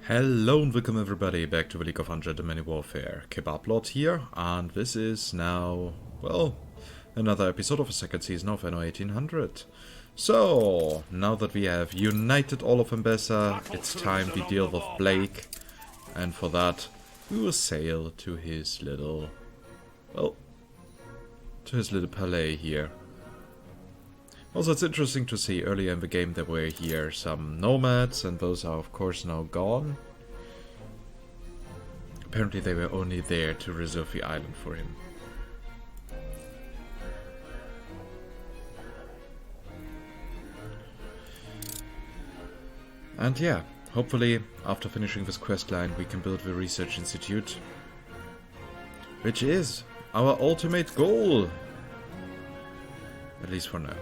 Hello and welcome everybody back to the League of Ungentlemanly Warfare. Kebablord here, and this is now, well, another episode of the second season of Anno 1800. So, now that we have united all of Embessa, it's time we deal with Blake, and for that we will sail to his little, well, to his little palais here. Also, it's interesting to see earlier in the game there were here some nomads, and those are of course now gone. Apparently they were only there to reserve the island for him. And yeah, hopefully after finishing this questline we can build the research institute, which is our ultimate goal, at least for now.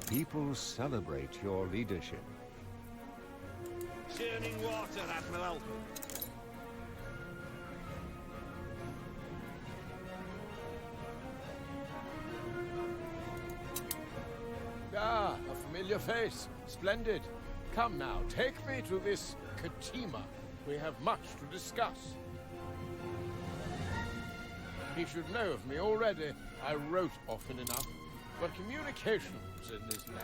People celebrate your leadership. Churning water, Admiral. Ah, a familiar face. Splendid. Come now, take me to this Katima. We have much to discuss. He should know of me already. I wrote often enough. But communications in this land.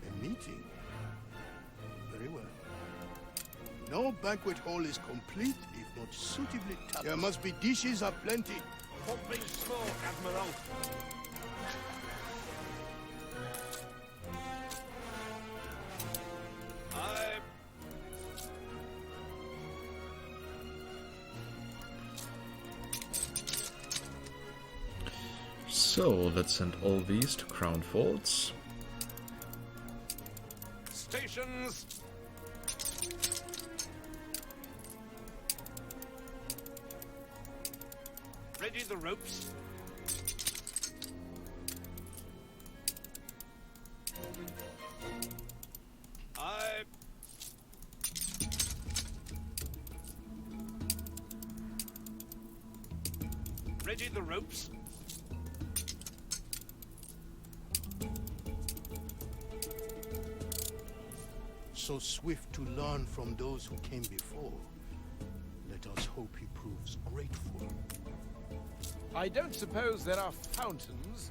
A meeting? Very well. No banquet hall is complete if not suitably tapped. There must be dishes aplenty. Pumping smoke, Admiral. So, let's send all these to Crown Forts. Stations. Ready the ropes. Ready the ropes. So swift to learn from those who came before. Let us hope he proves grateful. I don't suppose there are fountains?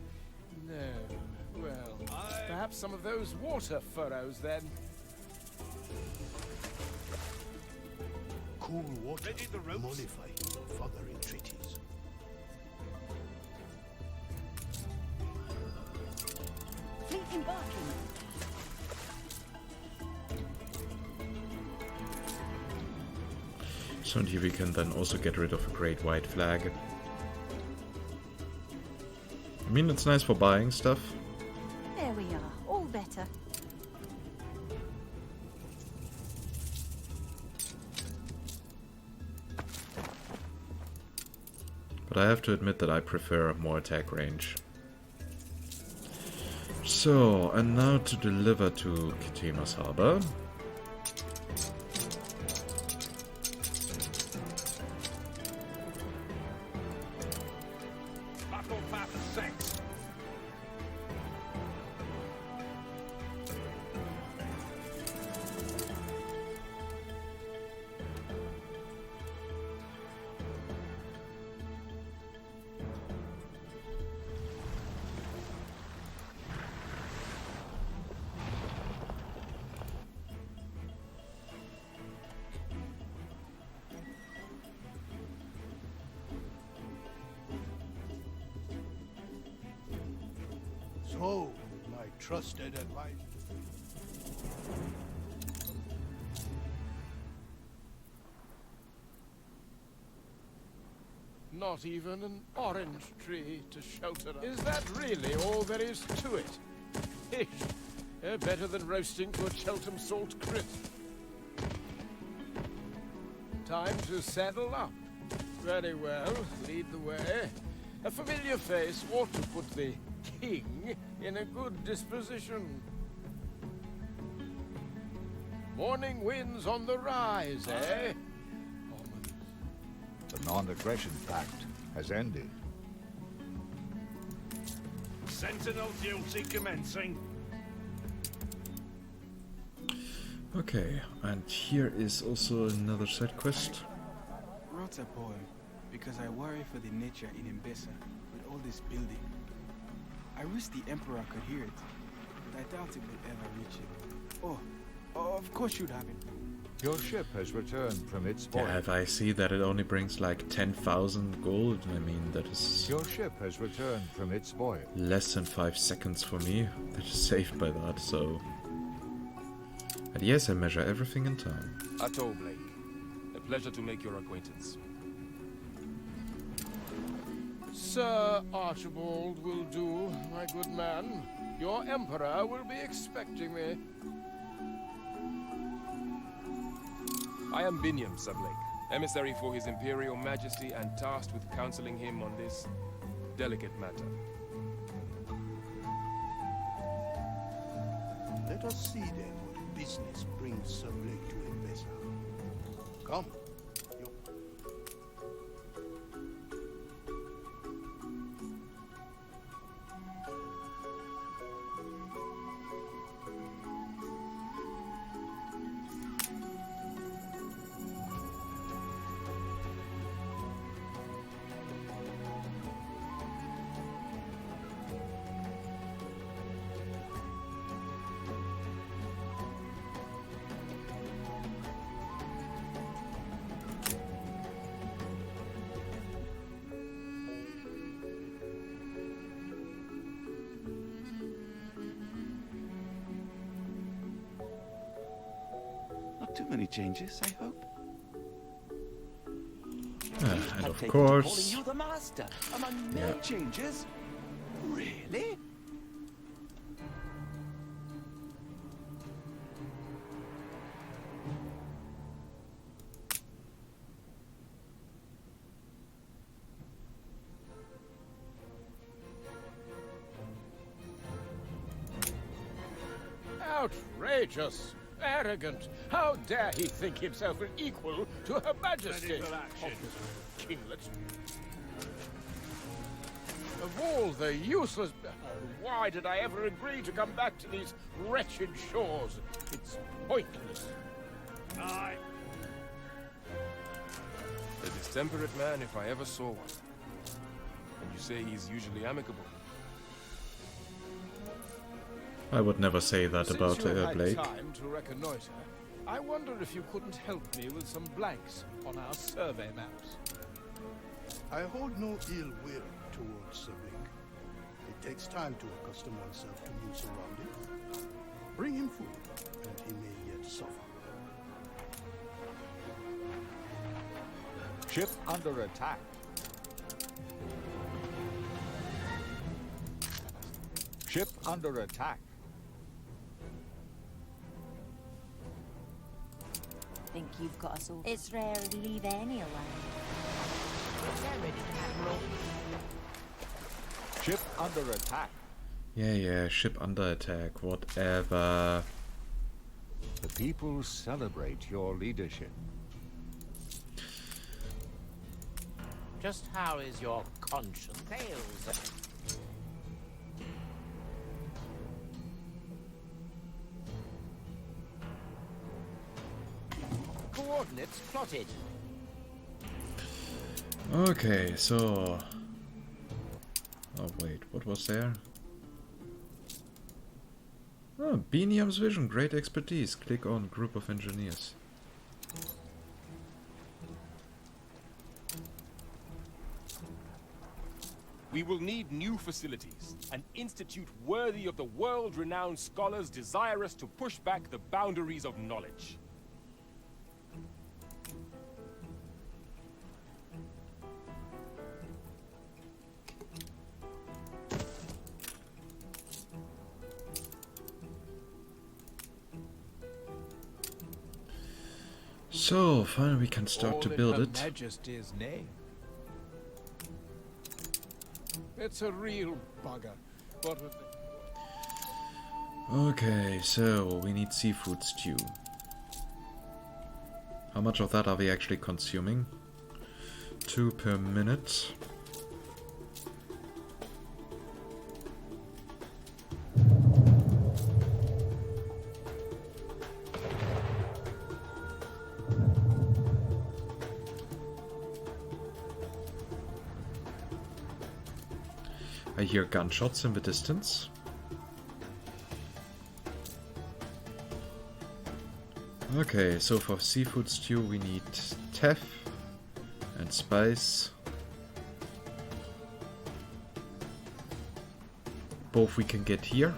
No. Well, perhaps some of those water furrows then. Cool water Ready the ropes. mollify further entreaties. Fleet embarking. So here we can then also get rid of a great white flag. I mean, it's nice for buying stuff. There we are, all better. But I have to admit that I prefer more attack range. So, and now to deliver to Kitima's harbor. Battle path 6. So, my trusted advisor. Not even an orange tree to shelter us. Is that really all there is to it? Ish. Better than roasting to a Cheltenham salt crisp. Time to saddle up. Very well, lead the way. A familiar face ought to put the king in a good disposition. Morning winds on the rise, eh? The non-aggression pact has ended. Sentinel duty commencing. Okay, and here is also another side quest. Wrote a poem because I worry for the nature in Mbesa with all this building. I wish the Emperor could hear it, but I doubt it will ever reach him. Oh, of course you'd have it. Your ship has returned from its Yeah, voyage. if I see that it only brings like 10,000 gold, I mean, that is Your ship has returned from its voyage. less than 5 seconds for me. That is saved by that, so... And yes, I measure everything in time. Atto Blake. A pleasure to make your acquaintance. Sir Archibald will do, my good man. Your Emperor will be expecting me. I am Binyam, Sir Blake, emissary for His Imperial Majesty and tasked with counseling him on this delicate matter. Let us see then what business brings Sir Blake to Mbesa. Come. Not too many changes, I hope. And of Calling course... you the master among Yeah. many changes. Really? Outrageous! Arrogant! How dare he think himself an equal to Her Majesty? Ready for action. Kinglet. Of all the useless... Why did I ever agree to come back to these wretched shores? It's pointless. Aye. A distemperate man if I ever saw one. And you say he's usually amicable. I would never say that Since about you had Blake. time to reconnoiter, I wonder if you couldn't help me with some blanks on our survey maps. I hold no ill will towards Sir Blake. It takes time to accustom oneself to new surroundings. Bring him food, and he may yet suffer. Ship under attack. Ship under attack. Think you've got us all. It's rare to leave any alone. Ship under attack. Yeah, ship under attack, whatever. The people celebrate your leadership. Just how is your conscience? Fails. Coordinates plotted. Okay, so... Oh wait, what was there? Oh, Beniam's vision, great expertise. Click on group of engineers. We will need new facilities, an institute worthy of the world-renowned scholars desirous to push back the boundaries of knowledge. So, finally we can start to build it. Majesty's name. It's a real bugger. What would Okay, so we need seafood stew. How much of that are we actually consuming? 2 per minute. I hear gunshots in the distance. Okay, so for seafood stew we need teff and spice. Both we can get here.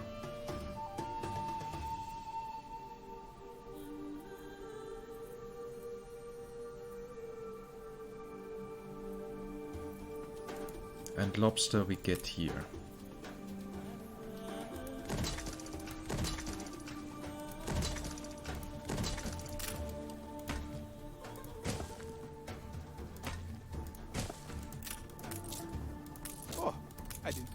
And lobster we get here. Oh, I didn't.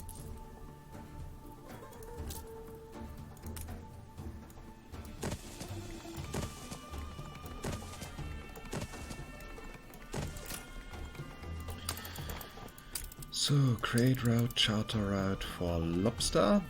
So, create route, charter route for lobster.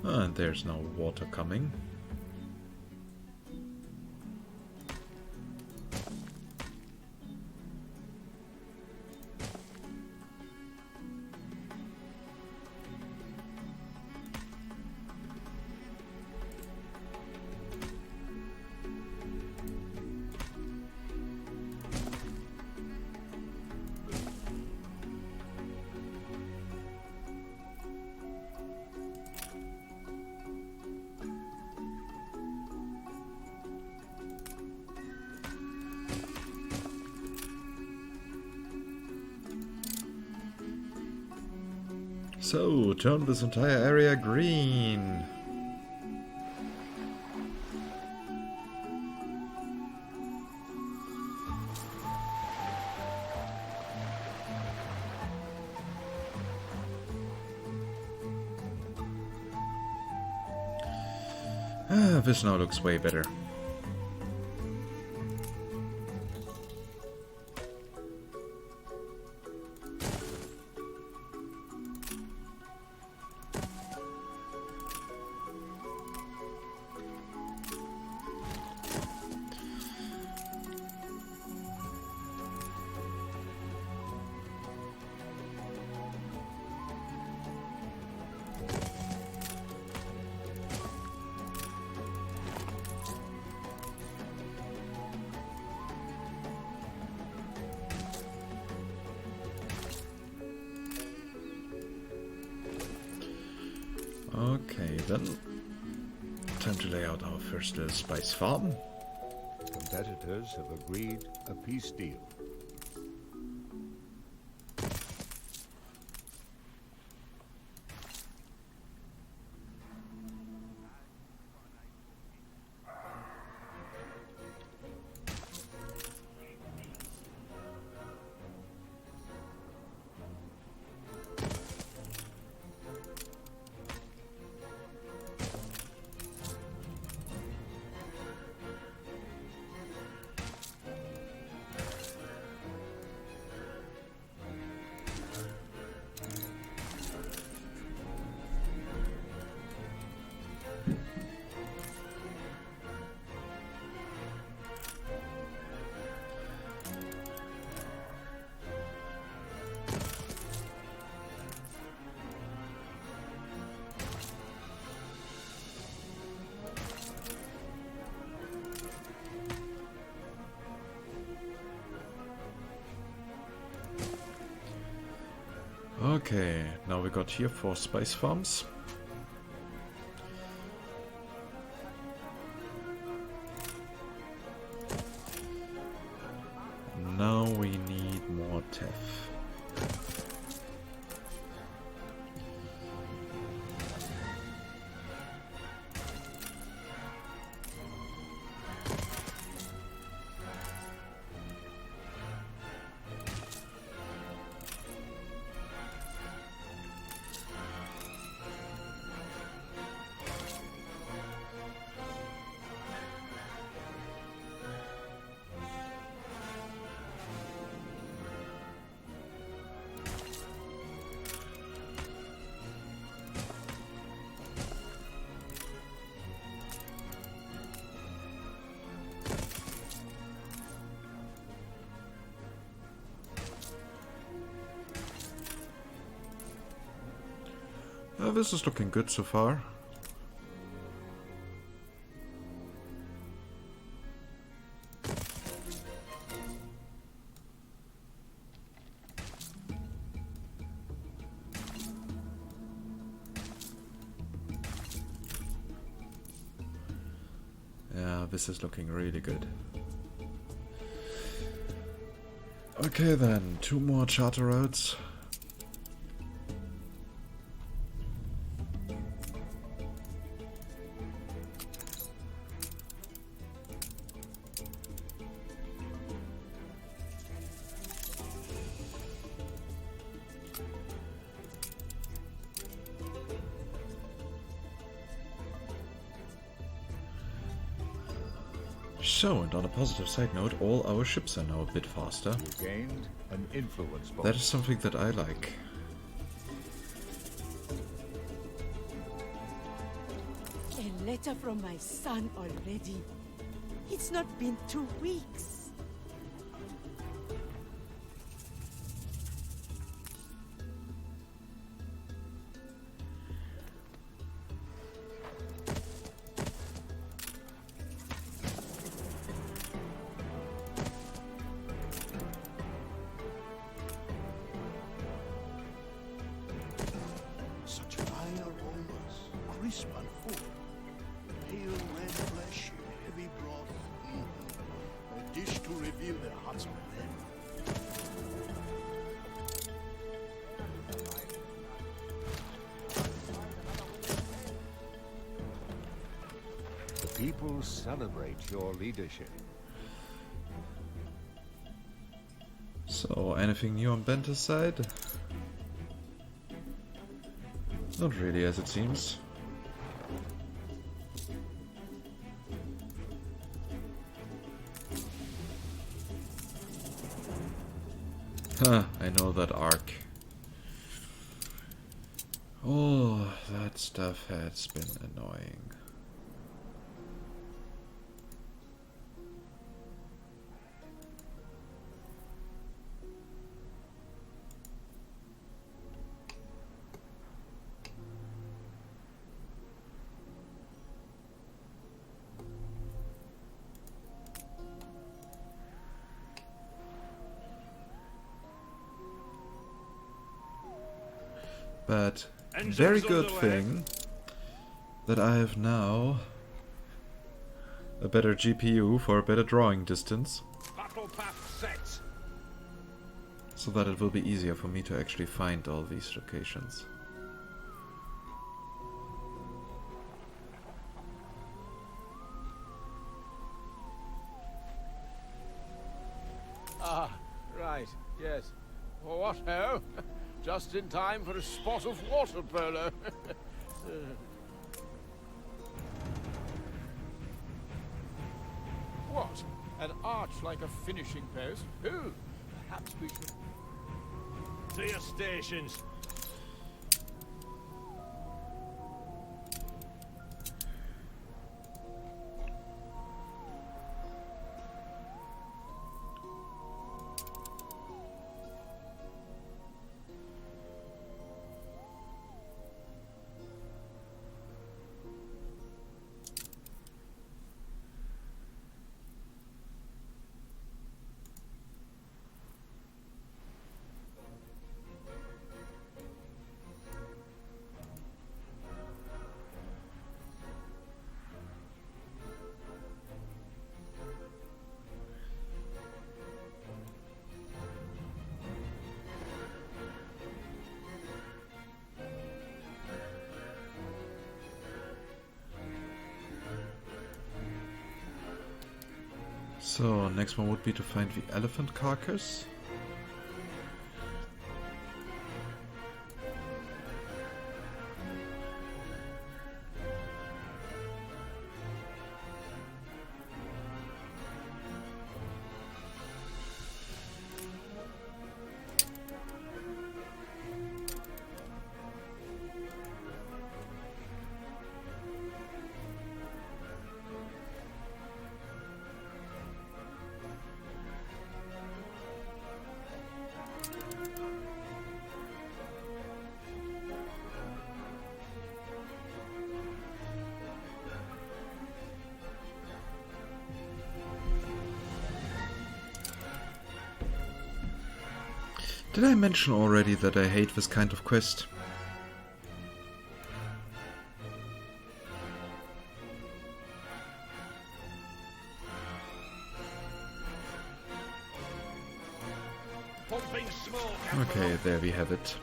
And there's no water coming. So, turn this entire area green. This now looks way better. Okay, then time to lay out our first little spice farm. Competitors have agreed a peace deal. Okay, now we got here 4 spice farms. Now we need more teff. This is looking good so far. Yeah, this is looking really good. Okay then, 2 more charter routes. So, and on a positive side note, all our ships are now a bit faster. You gained an influence bonus. That is something that I like. A letter from my son already. It's not been 2 weeks. Such fine aromas, crisp and full. Pale red flesh in heavy broth. A dish to reveal their heart's content. The people celebrate your leadership. So, anything new on Benter's side? Not really, as it seems. Huh, I know that arc. Oh, that stuff has been annoying. But very good thing that I have now a better GPU for a better drawing distance, Battle path set. so that it will be easier for me to actually find all these locations. Ah, right, yes. What ho? Just in time for a spot of water polo. What? An arch like a finishing post? Who? Perhaps we should... To your stations. So, next one would be to find the elephant carcass. Did I mention already that I hate this kind of quest? Pumping smoke. Okay, there we have it.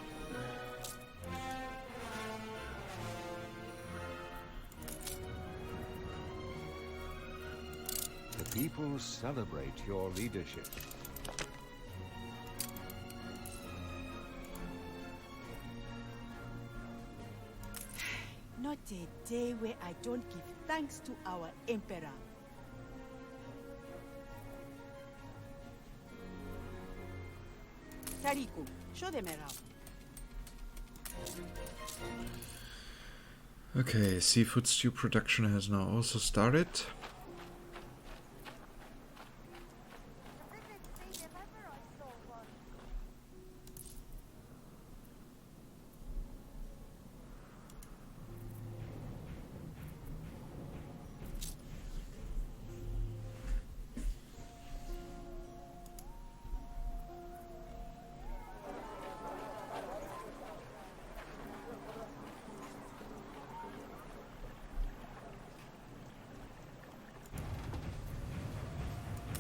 The people celebrate your leadership. Not a day where I don't give thanks to our Emperor. Tariku, show them around. Okay, seafood stew production has now also started.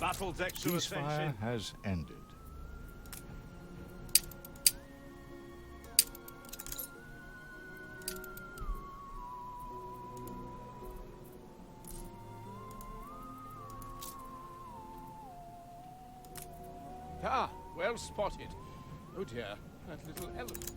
Battle deck to Ceasefire ascension. has ended. Ah, well spotted. Oh dear, that little elephant.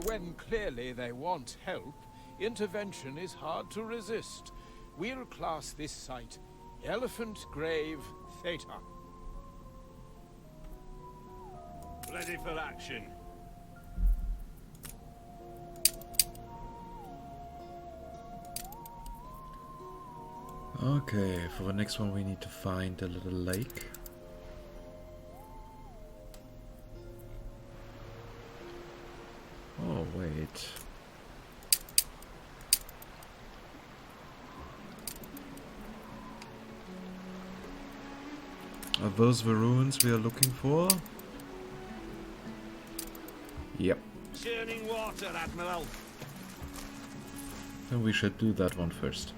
When clearly they want help, intervention is hard to resist. We'll class this site Elephant Grave Theta. Ready for action. Okay, for the next one we need to find a little lake. Oh, wait. Are those the ruins we are looking for? Yep. Churning water, Admiral. Then we should do that one first.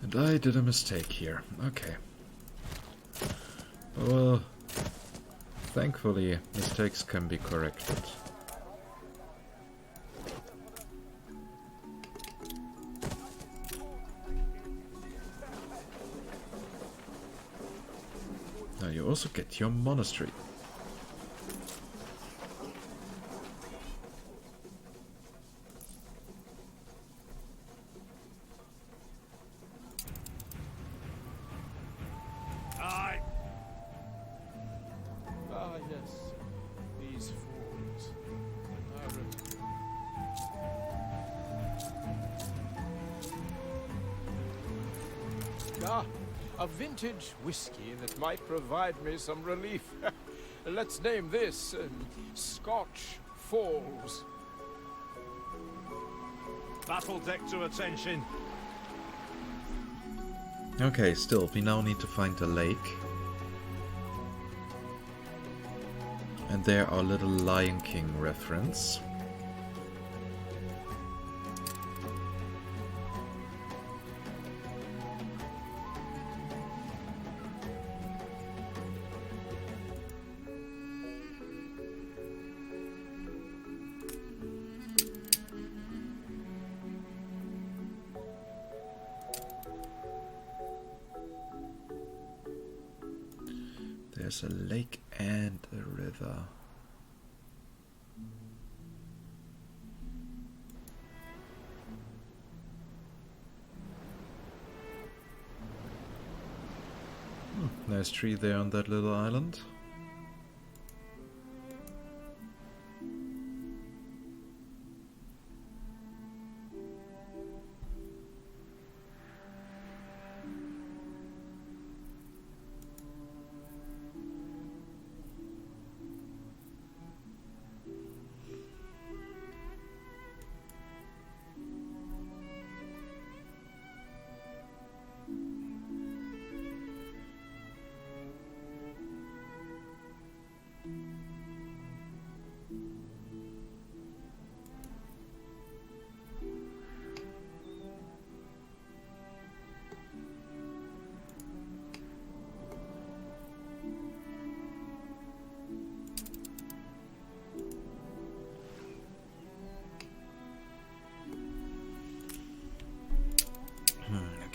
And I did a mistake here. Okay. Well, thankfully, mistakes can be corrected. Now you also get your monastery. Aye. Ah, yes. These fools. Ah, a vintage whiskey that might provide me some relief. Let's name this Scotch Falls. Battle deck to attention. Okay, still, we now need to find a lake. And there our little Lion King reference. There's a lake and a river. Nice tree there on that little island.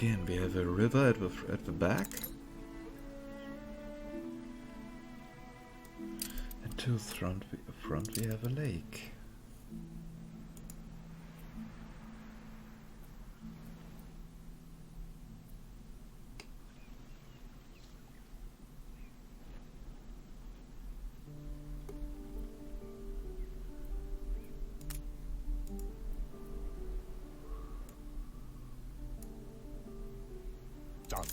Again, we have a river at the back. And to the front we have a lake. Done.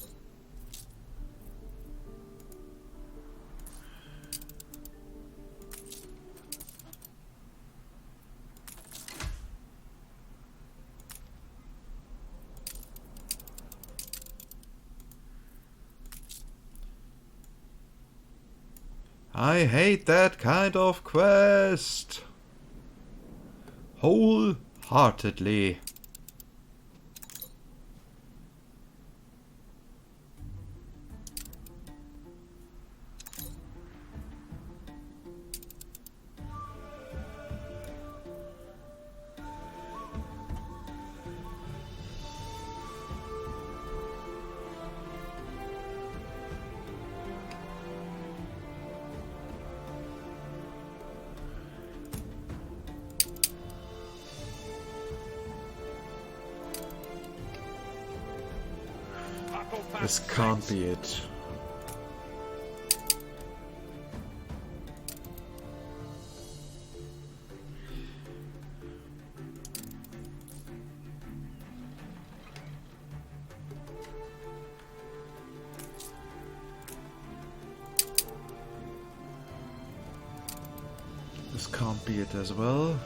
I hate that kind of quest. Wholeheartedly. This can't be it. This can't be it as well.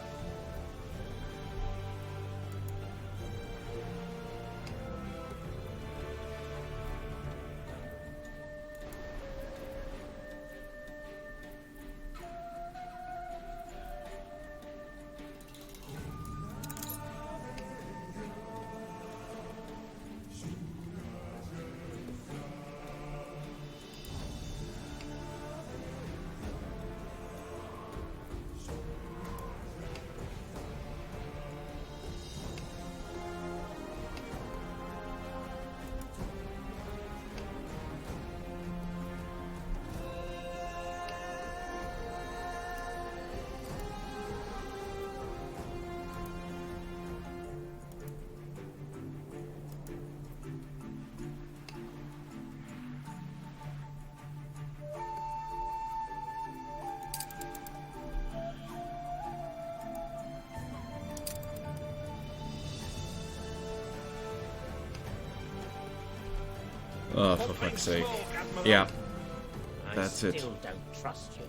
Oh, for fuck's sake. Yeah. That's it. I still don't trust you.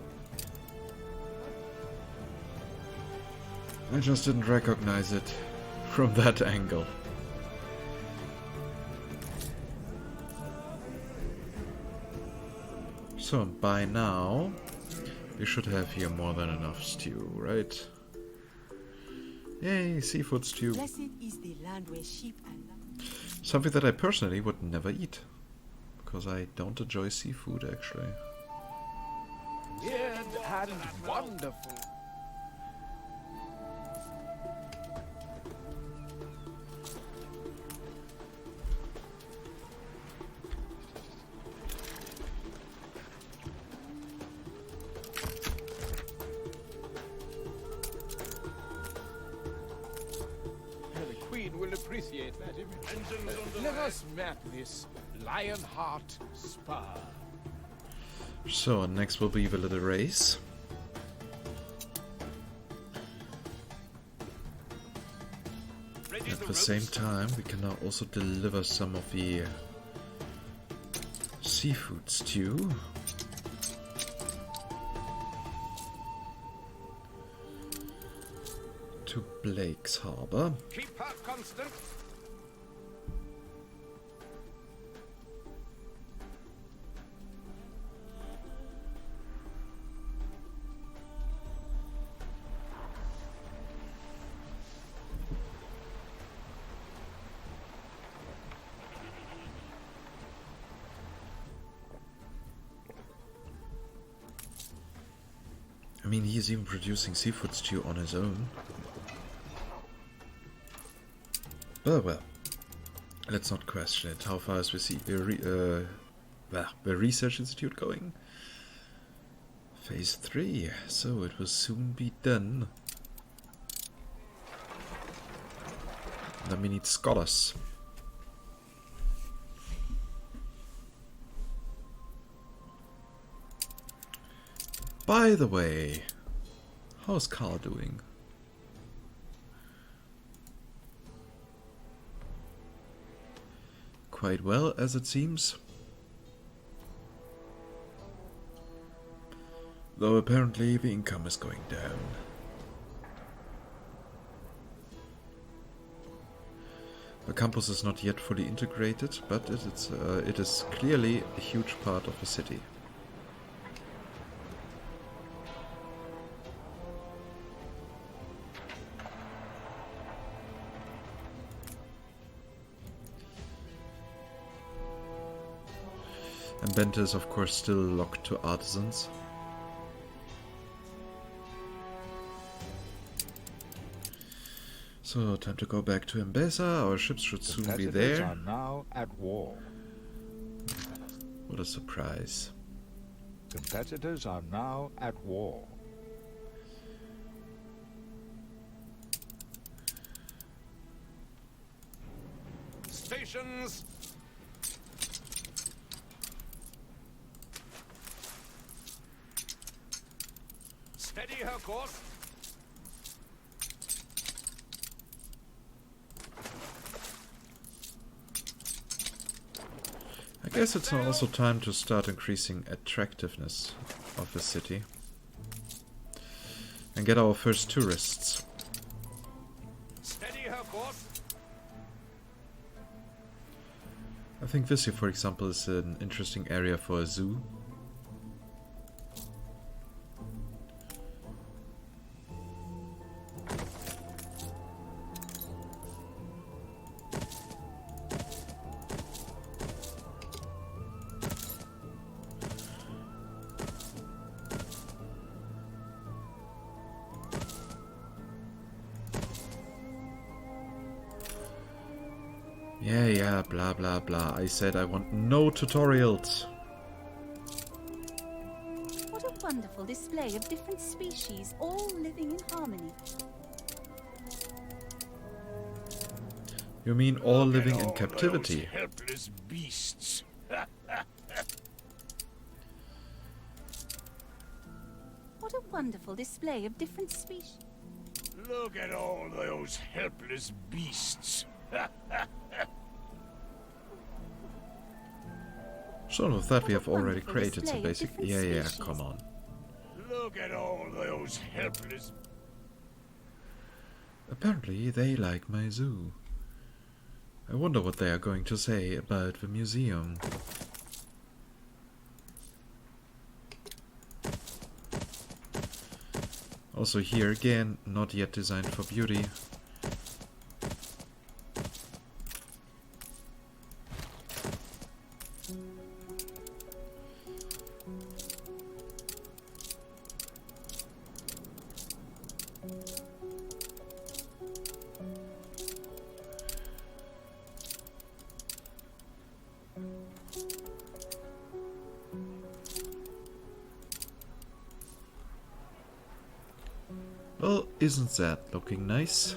I just didn't recognize it from that angle. So by now we should have here more than enough stew, right? Yay, seafood stew. Blessed is the land where sheep and Something that I personally would never eat. Because I don't enjoy seafood, actually. Weird and wonderful. The Queen will appreciate that image. Let us map this Lionheart Spur. So, next will be the little race. At the same time, we can now also deliver some of the seafood stew. To Blake's Harbor. Keep her constant. I mean, he is even producing seafood stew on his own. But well, let's not question it. How far is the research institute going? Phase 3, so it will soon be done. Then we need scholars. By the way, how's Carl doing? Quite well, as it seems. Though apparently the income is going down. The campus is not yet fully integrated, but it is clearly a huge part of the city. And Benta is of course still locked to artisans. So, time to go back to Embesa. Our ships should soon be there. Are now at war. What a surprise. Competitors are now at war. Stations. Steady her course. I guess it's now also time to start increasing attractiveness of the city. And get our first tourists. Steady her course. I think this here, for example, is an interesting area for a zoo. Yeah, blah blah blah. I said I want no tutorials. What a wonderful display of different species, all living in harmony. You mean all living in captivity? Helpless beasts. What a wonderful display of different species. Look at all those helpless beasts. So with that we What have a already wonderful created display some of basic... different Yeah, species. come on. Look at all those helpless... Apparently they like my zoo. I wonder what they are going to say about the museum. Also here again, not yet designed for beauty. Well, isn't that looking nice?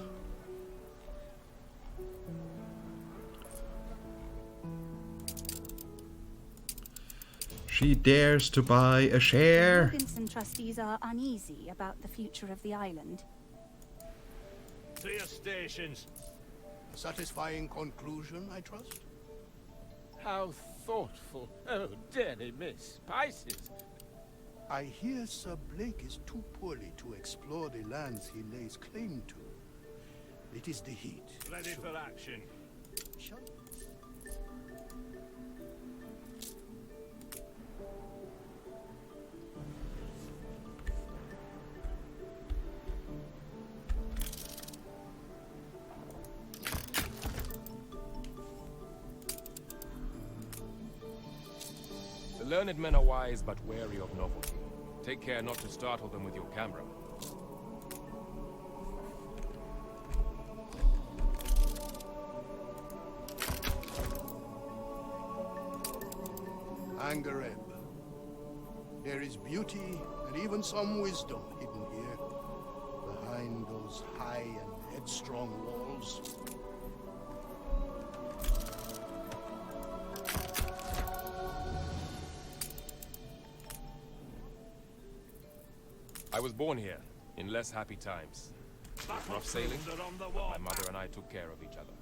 She dares to buy a share. Jorgensen trustees are uneasy about the future of the island. To your stations. Satisfying conclusion, I trust? How thoughtful. Oh, dearly miss. Spices. I hear Sir Blake is too poorly to explore the lands he lays claim to. It is the heat. Ready for action. Shall The learned men are wise but wary of novelty. Take care not to startle them with your camera. Angereb. There is beauty and even some wisdom hidden here, behind those high and headstrong walls. I was born here, in less happy times. Rough sailing, but my mother and I took care of each other.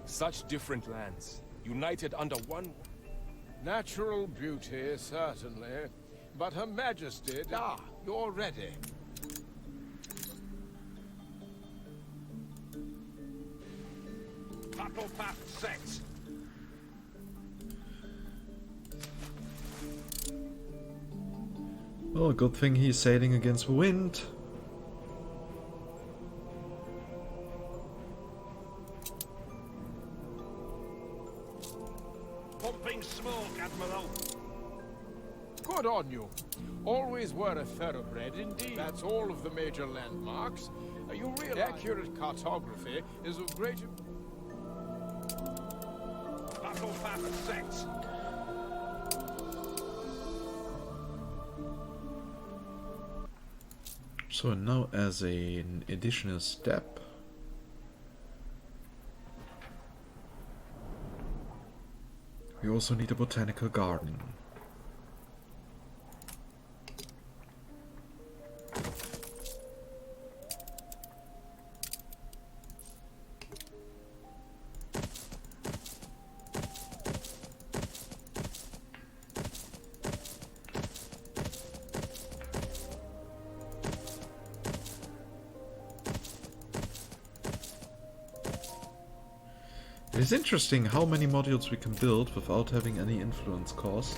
Such different lands, united under one... Natural beauty, certainly. But Her Majesty... Ah, you're ready. Battle path set. Well, good thing he's sailing against the wind. Pumping smoke, Admiral. Good on you. Always were a thoroughbred indeed. That's all of the major landmarks. You realize accurate cartography is of great... Battle path set. So now as an additional step, we also need a botanical garden. It's interesting how many modules we can build without having any influence cost.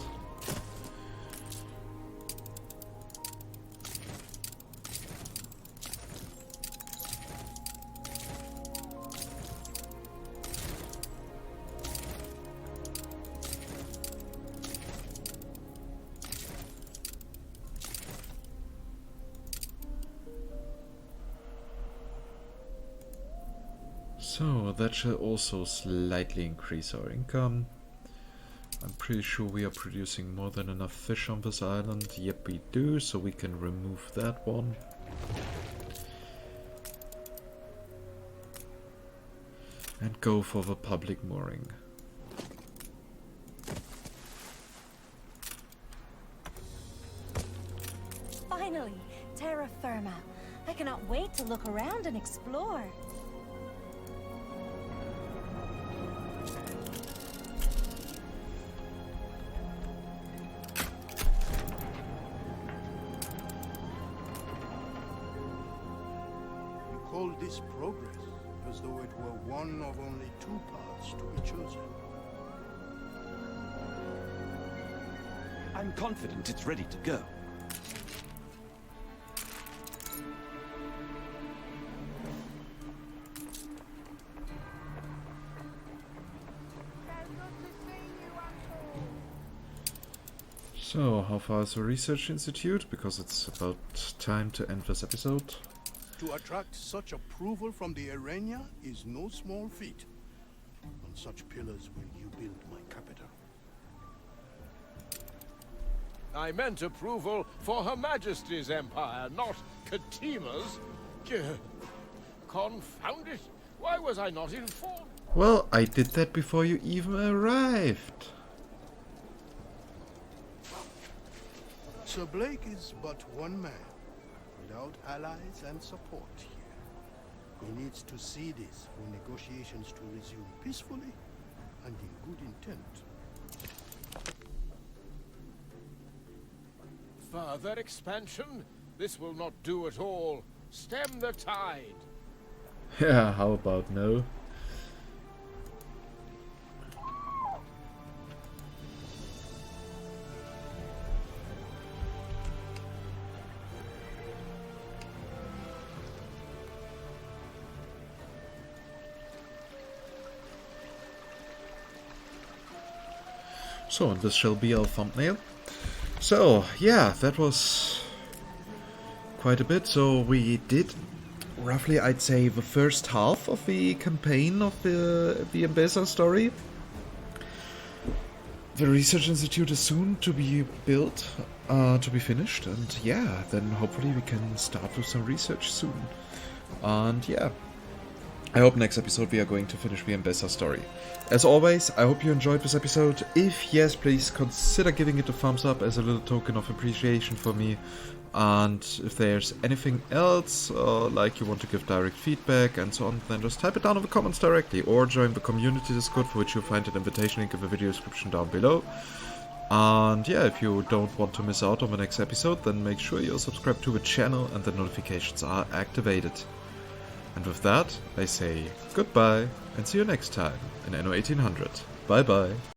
So that should also slightly increase our income. I'm pretty sure we are producing more than enough fish on this island. Yep, we do, so we can remove that one. And go for the public mooring. Finally, terra firma. I cannot wait to look around and explore. call this progress, as though it were one of only two paths to be chosen. I'm confident it's ready to go. So, how far is the research institute? Because it's about time to end this episode. To attract such approval from the Arena is no small feat. On such pillars will you build my capital. I meant approval for Her Majesty's empire, not Katima's. Confound it! Why was I not informed? Well, I did that before you even arrived. Sir Blake is but one man, without allies and support here. He needs to see this for negotiations to resume peacefully and in good intent. Further expansion? This will not do at all. Stem the tide. Yeah, how about no? So, and this shall be our thumbnail. So, yeah, that was quite a bit. So we did roughly, I'd say, the first half of the campaign of the Ambassador story. The research institute is soon to be built, to be finished, and yeah, then hopefully we can start with some research soon. And yeah, I hope next episode we are going to finish the Ambassador story. As always, I hope you enjoyed this episode. If yes, please consider giving it a thumbs up as a little token of appreciation for me. And if there's anything else, like you want to give direct feedback and so on, then just type it down in the comments directly, or join the community Discord, for which you'll find an invitation link in the video description down below. And yeah, if you don't want to miss out on the next episode, then make sure you're subscribed to the channel and the notifications are activated. And with that, I say goodbye and see you next time in Anno 1800. Bye bye.